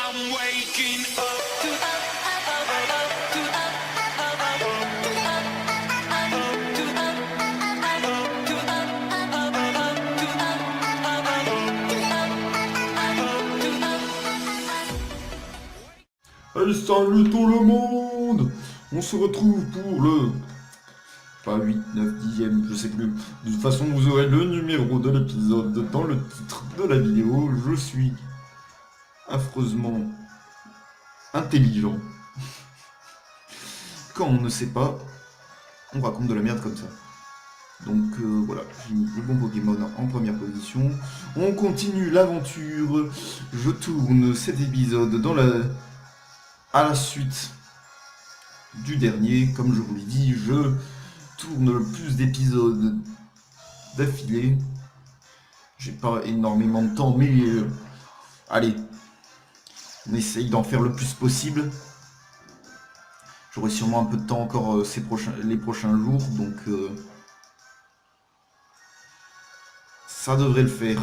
I'm waking up. Hey, salut tout le monde! On se retrouve pour le... pas 8, 9, 10e, je sais plus. De toute façon, vous aurez le numéro de l'épisode dans le titre de la vidéo. Je suis affreusement intelligent. Quand on ne sait pas, on raconte de la merde comme ça. Donc voilà, j'ai mis le bon Pokémon en première position. On continue l'aventure. Je tourne cet épisode à la suite du dernier. Comme je vous l'ai dit, je tourne le plus d'épisodes d'affilée. J'ai pas énormément de temps, mais allez, on essaye d'en faire le plus possible. J'aurai sûrement un peu de temps encore les prochains jours, donc ça devrait le faire.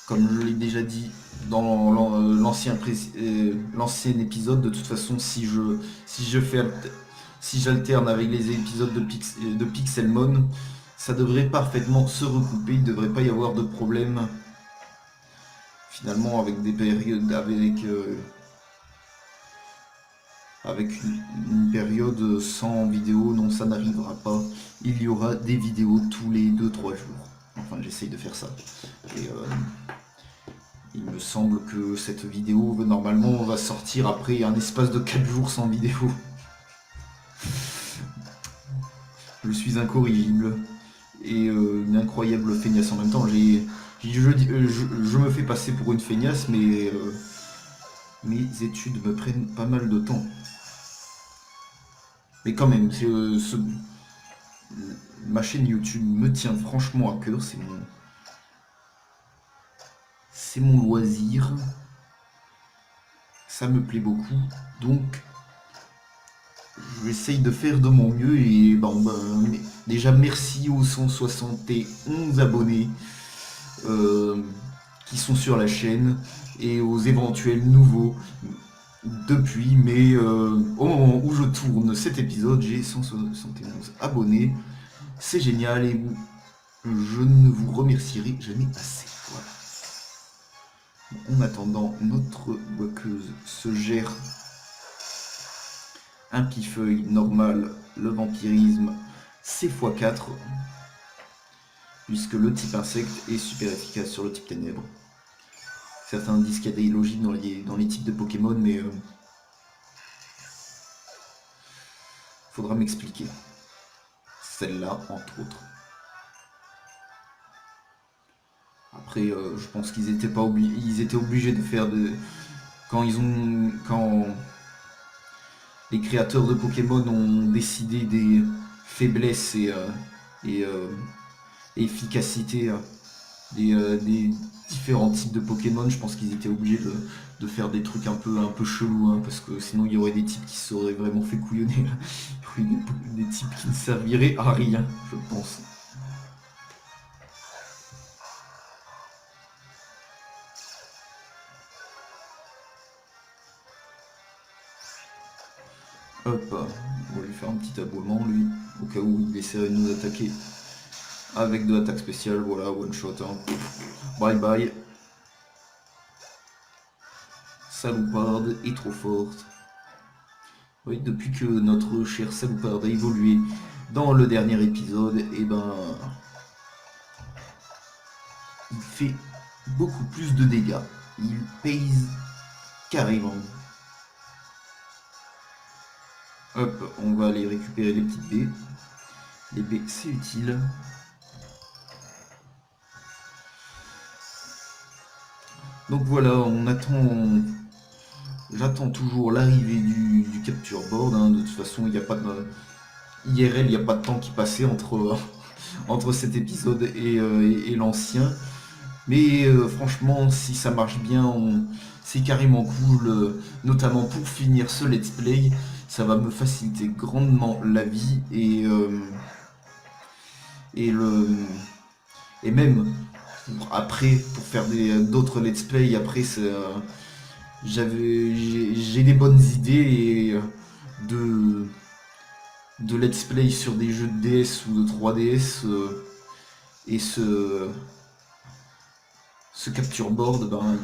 Comme je l'ai déjà dit dans l'ancien épisode, de toute façon, si j'alterne avec les épisodes de Pixelmon, ça devrait parfaitement se recouper, il ne devrait pas y avoir de problème. Finalement, avec des périodes, avec une période sans vidéo, non, ça n'arrivera pas. Il y aura des vidéos tous les 2-3 jours. Enfin, j'essaye de faire ça. Et il me semble que cette vidéo, normalement, va sortir après un espace de 4 jours sans vidéo. Je suis incorrigible et une incroyable feignasse en même temps. Je me fais passer pour une feignasse, mais mes études me prennent pas mal de temps. Mais quand même, ma chaîne YouTube me tient franchement à cœur, c'est mon loisir. Ça me plaît beaucoup, donc j'essaye de faire de mon mieux et déjà merci aux 171 abonnés qui sont sur la chaîne et aux éventuels nouveaux depuis, mais au moment où je tourne cet épisode, j'ai 171 abonnés. C'est génial et je ne vous remercierai jamais assez. Voilà. En attendant, notre boqueuse se gère un pifeuille normal, le vampirisme, c'est x4, puisque le type insecte est super efficace sur le type ténèbres. Certains disent qu'il y a des logiques dans les types de Pokémon, mais faudra m'expliquer. Celle-là, entre autres. Après, je pense qu'ils étaient obligés de faire quand les créateurs de Pokémon ont décidé des faiblesses et efficacité des différents types de Pokémon, je pense qu'ils étaient obligés de faire des trucs un peu chelous, hein, parce que sinon il y aurait des types qui seraient vraiment fait couillonner. Il y aurait des types qui ne serviraient à rien, je pense. Hop, on va lui faire un petit aboiement lui, au cas où il essaierait de nous attaquer avec de l'attaque spéciale, voilà, one shot, hein. Bye bye. Salouparde est trop forte. Oui, depuis que notre cher Salouparde a évolué dans le dernier épisode, et il fait beaucoup plus de dégâts. Il pèse carrément. Hop, on va aller récupérer les petites baies. Les baies, c'est utile. Donc voilà, j'attends toujours l'arrivée du capture board, hein. De toute façon, il n'y a pas de IRL, il n'y a pas de temps qui passait entre cet épisode et l'ancien. Mais franchement, si ça marche bien, c'est carrément cool, notamment pour finir ce let's play. Ça va me faciliter grandement la vie et même pour après, pour faire d'autres let's play. Après, j'ai des bonnes idées de let's play sur des jeux de DS ou de 3DS. Et ce capture board, ben,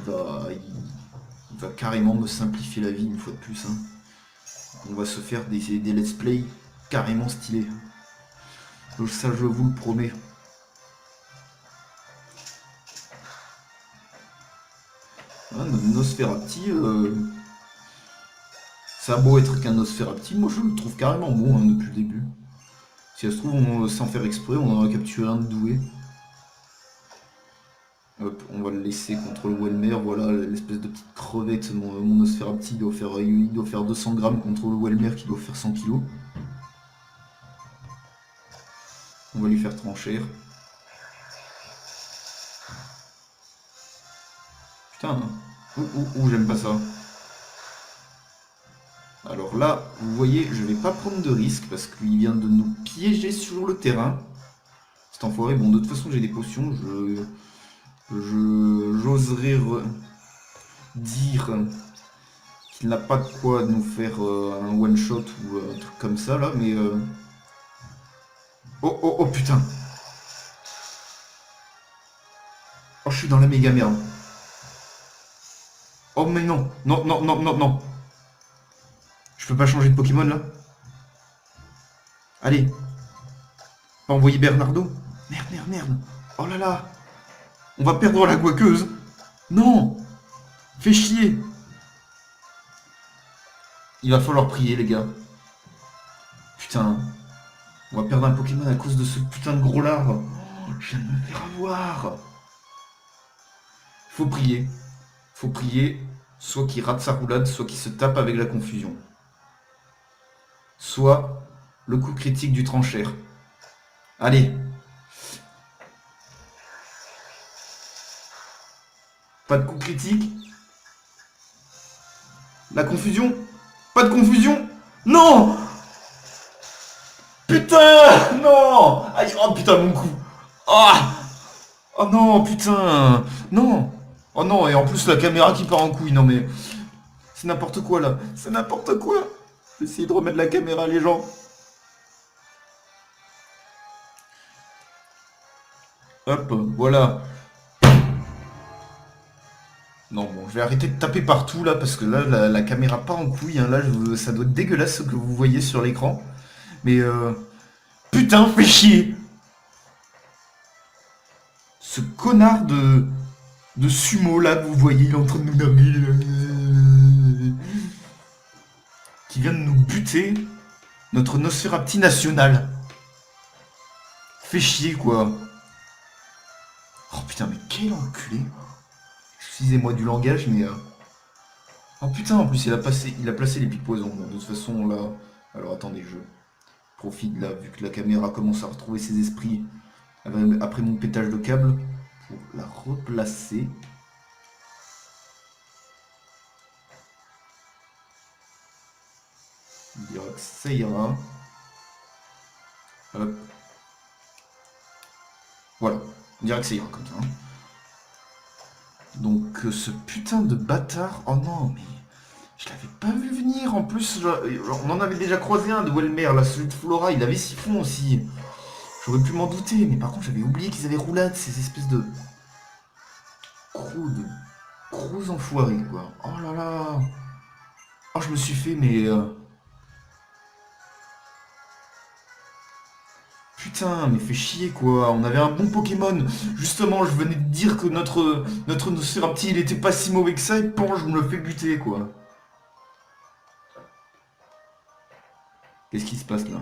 il va carrément me simplifier la vie une fois de plus. Hein. On va se faire des let's play carrément stylés. Donc ça, je vous le promets. Ah, Nosferatu, ça a beau être qu'un Nosferatu, moi je le trouve carrément bon hein, depuis le début. Si ça se trouve, sans faire exprès, on aura capturé un de doué. Hop, on va le laisser contre le Welmer, voilà l'espèce de petite crevette, mon Nosferatu il doit faire 200 grammes contre le Welmer qui doit faire 100 kg. On va lui faire trancher. Putain, j'aime pas ça. Alors là, vous voyez, je vais pas prendre de risque parce qu'il vient de nous piéger sur le terrain. Cet enfoiré, bon de toute façon j'ai des potions, j'oserais dire qu'il n'a pas de quoi nous faire un one shot ou un truc comme ça là, mais oh putain. Oh je suis dans la méga merde. Oh mais non, non. Je peux pas changer de Pokémon là? Allez. Pas envoyer Bernardo? Merde. Oh là là. On va perdre la gouaqueuse. Non. Fais chier. Il va falloir prier les gars. Putain. On va perdre un Pokémon à cause de ce putain de gros larve. Oh, je viens de me faire avoir. Faut prier. Faut prier. Soit qu'il rate sa roulade, soit qu'il se tape avec la confusion. Soit le coup critique du tranchère. Allez. Pas de coup critique. La confusion. Pas de confusion. Non. Putain. Non. Aïe, oh putain mon coup. Oh non, putain. Non. Oh non, et en plus la caméra qui part en couille. Non mais... C'est n'importe quoi là. C'est n'importe quoi. Essayez de remettre la caméra les gens. Hop, voilà. Non, bon, je vais arrêter de taper partout là parce que là, la caméra part en couille. Hein, là, ça doit être dégueulasse ce que vous voyez sur l'écran. Mais putain, fais chier. Ce connard de sumo là que vous voyez, il est en train de nous narguer. Qui vient de nous buter notre Nosferatu national. Fais chier quoi. Oh putain, mais quel enculé. Excusez-moi du langage, mais... Oh putain, en plus il a placé les pics poisons. Bon, de toute façon, là... Alors attendez, je profite là, vu que la caméra commence à retrouver ses esprits après mon pétage de câble, pour la replacer. On dira que ça ira. Hop. Voilà, on dirait que ça ira comme ça. Hein. Donc ce putain de bâtard... Oh non, mais... Je l'avais pas vu venir, en plus, on en avait déjà croisé un de Welmer, là, celui de Flora, il avait siphon aussi. J'aurais pu m'en douter, mais par contre j'avais oublié qu'ils avaient roulade, ces espèces de... Gros enfoirés, quoi. Oh là là. Oh, je me suis fait, mais... Putain, mais fais chier quoi, on avait un bon Pokémon. Justement, je venais de dire que notre Nosferatu, il était pas si mauvais que ça, et bon, je me le fais buter quoi. Qu'est-ce qui se passe là?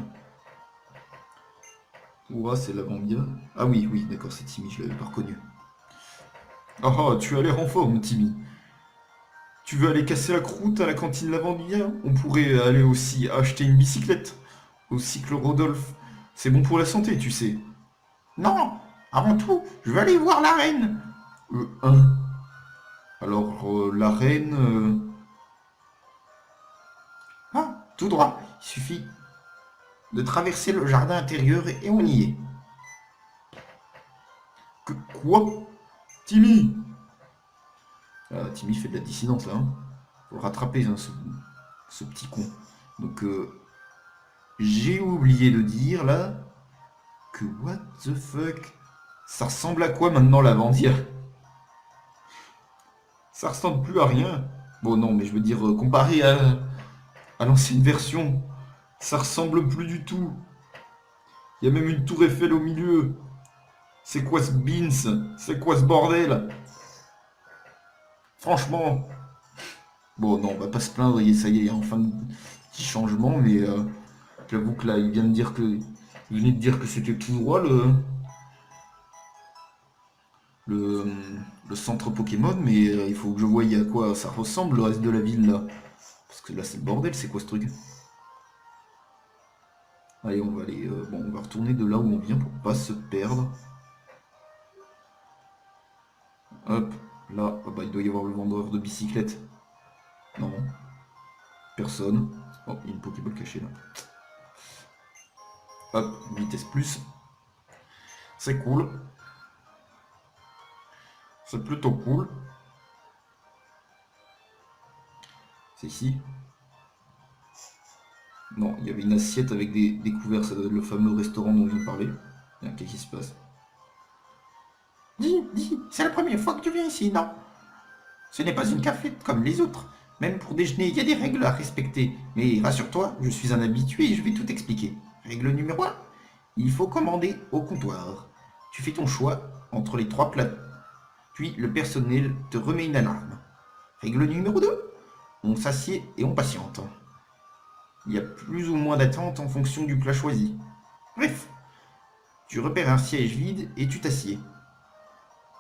Ouah, c'est la Vambia. Ah oui, d'accord, c'est Timmy, je l'avais pas reconnu. Ah, tu as l'air en forme, Timmy. Tu veux aller casser la croûte à la cantine Lavandia? On pourrait aller aussi acheter une bicyclette au cycle Rodolphe. C'est bon pour la santé, tu sais. Non, avant tout, je veux aller voir la reine. Alors, la reine... Ah, tout droit, il suffit de traverser le jardin intérieur et on y est. Quoi? Timmy! Timmy fait de la dissidence là. Hein. Faut le rattraper, hein, ce petit con. Donc, j'ai oublié de dire là que what the fuck? Ça ressemble à quoi maintenant la Vandia? Ça ressemble plus à rien. Bon, non, mais je veux dire, comparé à l'ancienne version, ça ressemble plus du tout. Il y a même une tour Eiffel au milieu. C'est quoi ce beans? C'est quoi ce bordel? Franchement. Bon, non, on va pas se plaindre, ça y est, il y a enfin un petit changement, mais j'avoue que là, il vient de dire que. Il venait de dire que c'était tout droit le, le centre Pokémon, mais il faut que je voie à quoi ça ressemble le reste de la ville là. Parce que là, c'est le bordel, c'est quoi ce truc? Allez, on va aller. Bon, on va retourner de là où on vient pour pas se perdre. Hop, là, ah bah, il doit y avoir le vendeur de bicyclettes. Non, personne. Oh, il y a une Pokéball cachée là. Hop, vitesse plus. C'est cool. C'est plutôt cool. C'est ici. Non, il y avait une assiette avec des couverts, ça doit être le fameux restaurant dont je parlais. Qu'est-ce qui se passe? Dis, c'est la première fois que tu viens ici, non? Ce n'est pas une cafette comme les autres. Même pour déjeuner, il y a des règles à respecter. Mais rassure-toi, je suis un habitué et je vais tout expliquer. Règle numéro 1, il faut commander au comptoir. Tu fais ton choix entre les 3 plats. Puis le personnel te remet une alarme. Règle numéro 2, on s'assied et on patiente. Il y a plus ou moins d'attente en fonction du plat choisi. Bref, tu repères un siège vide et tu t'assieds.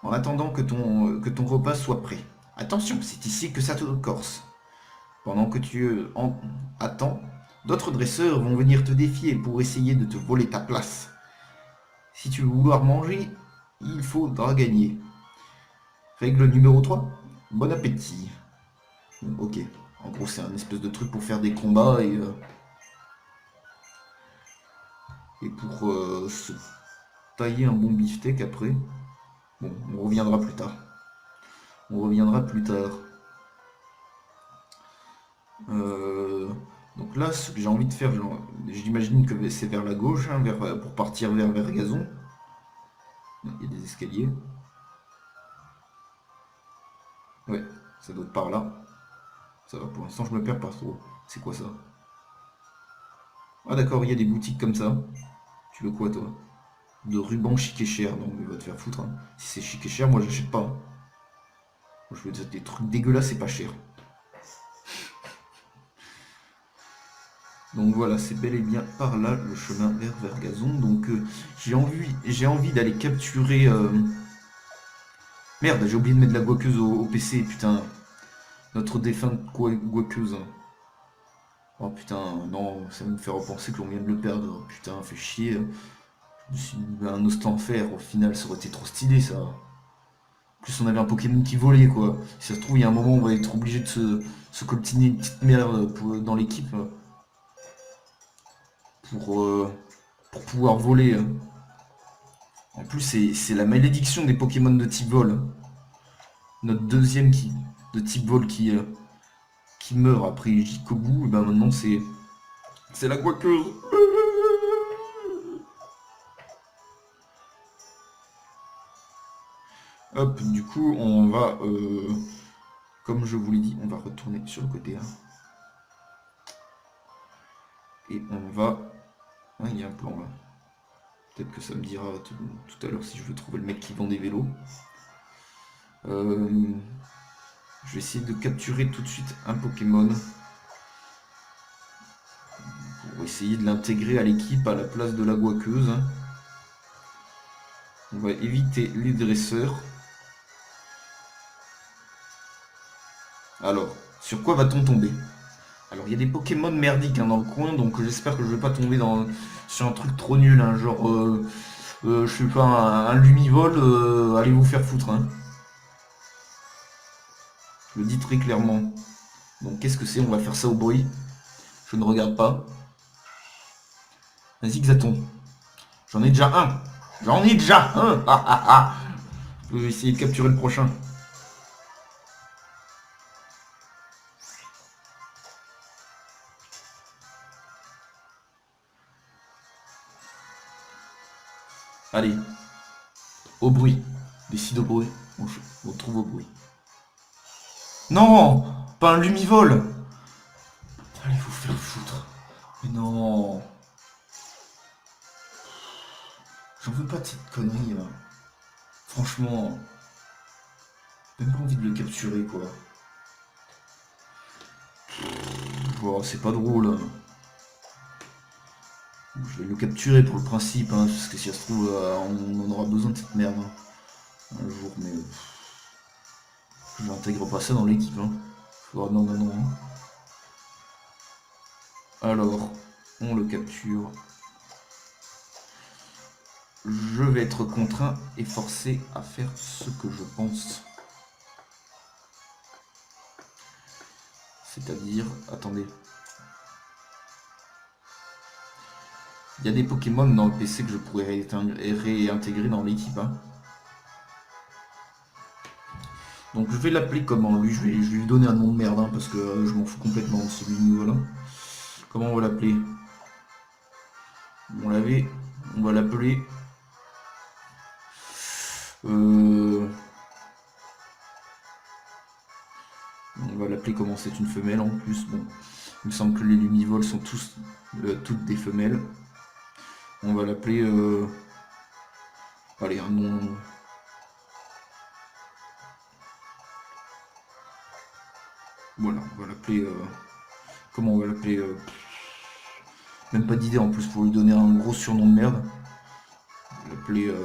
En attendant que ton repas soit prêt. Attention, c'est ici que ça te corse. Pendant que tu attends, d'autres dresseurs vont venir te défier pour essayer de te voler ta place. Si tu veux vouloir manger, il faudra gagner. Règle numéro 3, bon appétit. Bon, ok, en gros c'est un espèce de truc pour faire des combats et pour se tailler un bon beefsteak après. Bon, on reviendra plus tard. Donc là, ce que j'ai envie de faire, j'imagine que c'est vers la gauche, hein, pour partir vers Vergazon. Il y a des escaliers. Ouais, ça doit être par là. Ça va, pour l'instant je me perds pas trop. C'est quoi ça? Ah d'accord, il y a des boutiques comme ça. Tu veux quoi toi? De ruban chic et cher. Non mais va te faire foutre. Hein. Si c'est chic et cher, moi j'achète pas. Hein. Moi, je veux dire des trucs dégueulasses et pas cher. Donc voilà, c'est bel et bien par là le chemin vers Vergazon. Donc j'ai envie d'aller capturer. Merde, j'ai oublié de mettre la guaqueuse au PC, putain. Notre défunte guaqueuse. Oh putain, non, ça me fait repenser que l'on vient de le perdre. Putain, fait chier. Je me suis mis un ostenfer, au final, ça aurait été trop stylé ça. En plus, on avait un Pokémon qui volait quoi. Si ça se trouve, il y a un moment où on va être obligé de se coltiner une petite merde dans l'équipe. Pour pouvoir voler. En plus, c'est la malédiction des Pokémon de type vol. Notre deuxième de type vol qui meurt après Jikobu, et ben maintenant c'est la guaqueuse. Hop, du coup, on va, comme je vous l'ai dit, on va retourner sur le côté là. Et on va... Ah, il y a un plan là. Peut-être que ça me dira tout à l'heure si je veux trouver le mec qui vend des vélos. Je vais essayer de capturer tout de suite un Pokémon. Pour essayer de l'intégrer à l'équipe à la place de la guaqueuse. On va éviter les dresseurs. Alors, sur quoi va-t-on tomber? Alors, il y a des Pokémon merdiques hein, dans le coin, donc j'espère que je vais pas tomber sur un truc trop nul, hein, genre, je sais pas, un Lumivol, allez vous faire foutre. Hein. Je le dis très clairement. Donc, qu'est-ce que c'est? On va faire ça au bruit. Je ne regarde pas. Un Zigzaton. J'en ai déjà un. J'en ai déjà un. Ah, ah, ah. peux essayer de capturer le prochain. Allez. Au bruit. Décide au bruit. On trouve au bruit. Non! Pas un lumivol! Allez vous faire foutre. Mais non! J'en veux pas de cette connerie là. Franchement. Même pas envie de le capturer quoi. Oh, c'est pas drôle. Je vais le capturer pour le principe, hein, parce que si ça se trouve, on en aura besoin de cette merde. Hein, un jour, mais. Je n'intègre pas ça dans l'équipe. Hein. Faudra... Non, non, non. Alors, on le capture. Je vais être contraint et forcé à faire ce que je pense. C'est-à-dire... Attendez. Il y a des Pokémon dans le PC que je pourrais réintégrer dans l'équipe. Hein. Donc je vais l'appeler comment lui, je vais lui donner un nom de merde, hein, parce que je m'en fous complètement de celui nouveau là. Comment on va l'appeler? On va l'appeler... On va l'appeler comment? C'est une femelle en plus. Bon, il me semble que les lumivoles sont toutes des femelles. On va l'appeler... Allez, un nom... Voilà, on va l'appeler... Comment on va l'appeler? Même pas d'idée en plus pour lui donner un gros surnom de merde. On va l'appeler...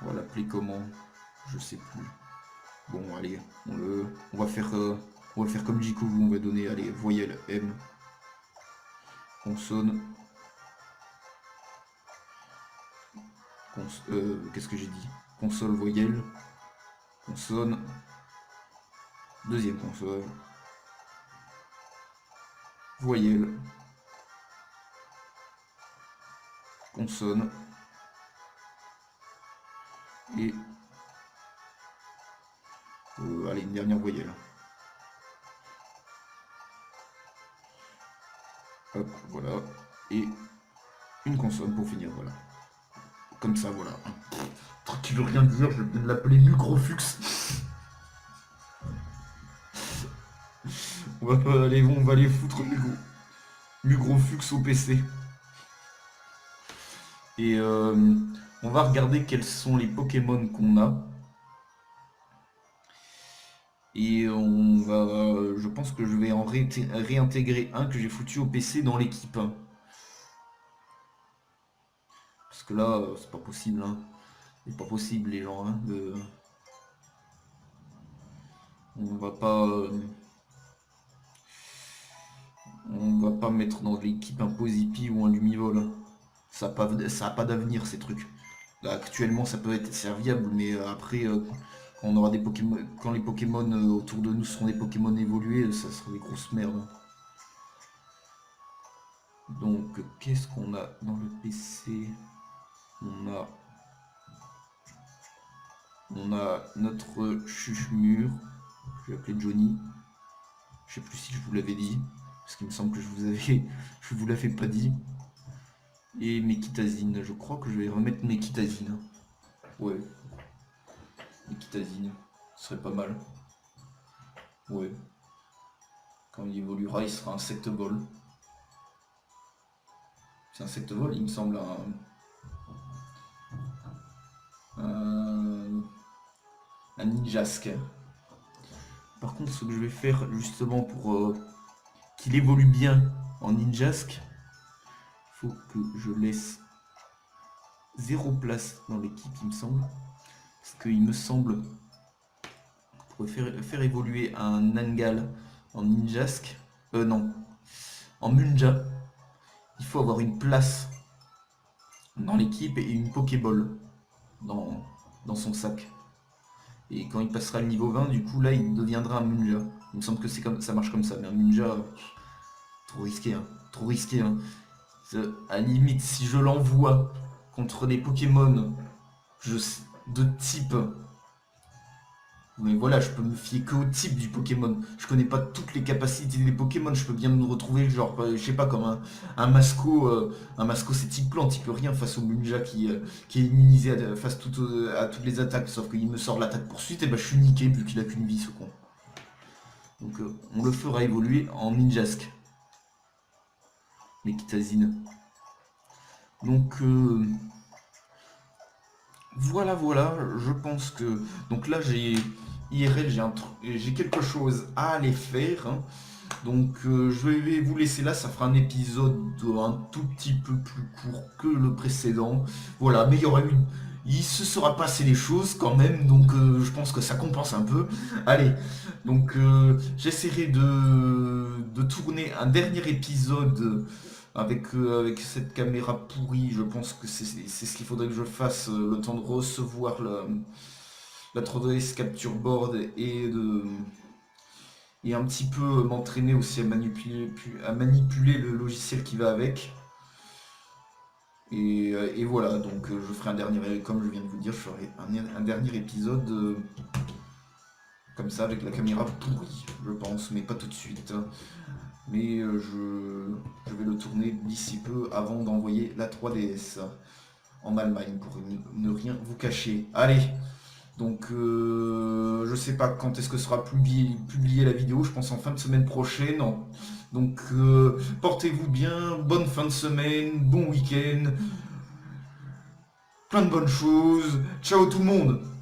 On va l'appeler comment? Je sais plus. Bon, allez, on va faire comme Jiku, on va donner, allez, voyelle M. Consonne. Qu'est-ce que j'ai dit? Console, voyelle. Consonne. Deuxième console. Voyelle. Consonne. Et... allez, une dernière voyelle. Hop, voilà. Et une consonne pour finir, voilà. Comme ça, voilà. Truc qui veut rien dire, je vais l'appeler Mugrofux. on va aller foutre Mugrofux au PC. Et on va regarder quels sont les Pokémon qu'on a. Et je pense que je vais en réintégrer un que j'ai foutu au PC dans l'équipe. Parce que là, c'est pas possible. Hein. C'est pas possible les gens. Hein, on va pas mettre dans l'équipe un Posipi ou un Lumivol. Ça a pas d'avenir ces trucs. Là, actuellement ça peut être serviable, mais après quand on aura des Pokémon, quand les Pokémon autour de nous seront des Pokémon évolués, ça sera des grosses merdes. Donc qu'est-ce qu'on a dans le PC? On a notre Chuchmur, je vais appeler Johnny. Je sais plus si je vous l'avais dit, parce qu'il me semble que je vous l'avais pas dit. Et Mekitazine, je crois que je vais remettre Mekitazine. Ouais. Mekitazine, ce serait pas mal. Ouais. Quand il évoluera, il sera insecte-vol. C'est insecte-vol, il me semble un ninjasque. Par contre, ce que je vais faire justement pour qu'il évolue bien en ninjasque, il faut que je laisse 0 place dans l'équipe, il me semble. Parce qu'il me semble qu'on pourrait faire évoluer un Nangal en ninjasque. Non, en Munja. Il faut avoir une place dans l'équipe et une Pokéball dans son sac. Et quand il passera le niveau 20, du coup là il deviendra un Munja. Il me semble que c'est comme ça marche comme ça, mais un ninja, trop risqué, hein. Trop risqué, hein. À la limite, si je l'envoie contre des Pokémon de type. Mais voilà, je peux me fier que au type du Pokémon. Je connais pas toutes les capacités des Pokémon. Je peux bien me retrouver, genre, je sais pas, comme un Masco. Un Masco, c'est type plante, il peut rien face au Munja qui est immunisé face à toutes les attaques. Sauf qu'il me sort l'attaque poursuite, et bah je suis niqué vu qu'il a qu'une vie, ce con. Donc on le fera évoluer en Ninjask. Mekitazine. Donc voilà, je pense que... Donc là, IRL, j'ai quelque chose à aller faire, hein. Donc je vais vous laisser là, ça fera un épisode un tout petit peu plus court que le précédent. Voilà, mais il se sera passé des choses quand même, donc je pense que ça compense un peu. Allez, donc j'essaierai de tourner un dernier épisode avec cette caméra pourrie. Je pense que c'est ce qu'il faudrait que je fasse, le temps de recevoir la 3DS Capture Board et un petit peu m'entraîner aussi à manipuler le logiciel qui va avec. Et voilà, donc je ferai un dernier, comme je viens de vous dire, je ferai un dernier épisode comme ça avec la caméra pourrie, je pense, mais pas tout de suite. Mais je vais le tourner d'ici peu avant d'envoyer la 3DS en Allemagne pour ne rien vous cacher. Allez, donc je sais pas quand est-ce que sera publiée la vidéo, je pense en fin de semaine prochaine. Donc portez-vous bien, bonne fin de semaine, bon week-end, plein de bonnes choses. Ciao tout le monde!